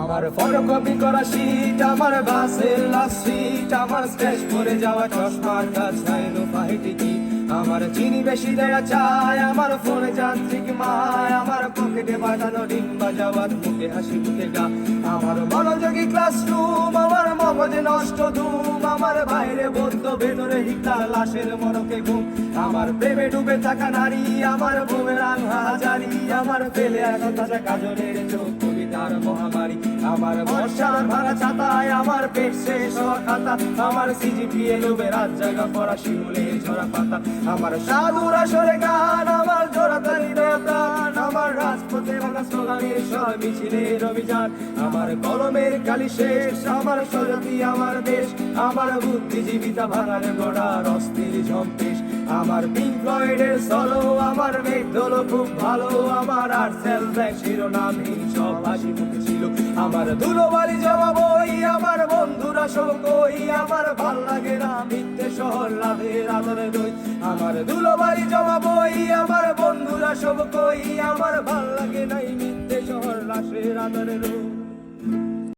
আমার ফটোকপি করা শীট, আমার বাসের লাস্ট সিট, আমার স্ক্র্যাচ করে যাওয়া চশমার কাজ নাই রূপাই টিকিট, আমার চিনি বেশি দেয়া চায়, আমার ফোনে যান্ত্রিক মায়, আমার পকেটে বাজানো ডিম বাজাওয়ার মুখে হাসি মুখে গা, আমার মনোযোগী ক্লাসরুম, আমার মগজে নষ্ট ধুম, আমার বাইরে বদ্ধ ভেতরে হিটলার লাশের মরকে ঘুম, আমার প্রেমে ডুবে থাকা নারী, আমার বুমেরাং হাজারি, আমার ফেলে আসা তাজা কাজলের চোখ কবিতার মহামারী, আমার বর্ষার ভাঙা ছাতায়, আমার পেট শেষ হওয়া খাতা, আমার সিজিপিএ লোভে রাত জায়গা পড়া শিমুলের ঝরা পাতা, আমার সাধুর আসরে গান, আমার জোড়াতালি প্রাণ, আমার রাজপথে ভাঙা স্লোগানের স্বর মিছিলের অভিযান, আমার কলমের কালি শেষ, আমার স্বজাতি আমার দেশ, আমার বুদ্ধিজীবিতা ভাঙার গোড়ার অস্থির ঝম্পেশ, আমার পিঙ্ক ফ্লয়েডের সলো, আমার মেঘ দোলো খুব ভালো, আমার আর্টসেল ব্যাগ শিরোনামহীন সব হাসি মুখে ছিল, আমার ধুলোবালি জবাব ওই, আমার বন্ধুরা সব কই, আমার ভাল লাগে না মিথ্যে শহর লাভের আদরে দই, আমার ধুলোবালি জবাব ওই, আমার বন্ধুরা সব কই, আমার ভাল লাগে নাই মিথ্যে শহর লাশের আদরে দই।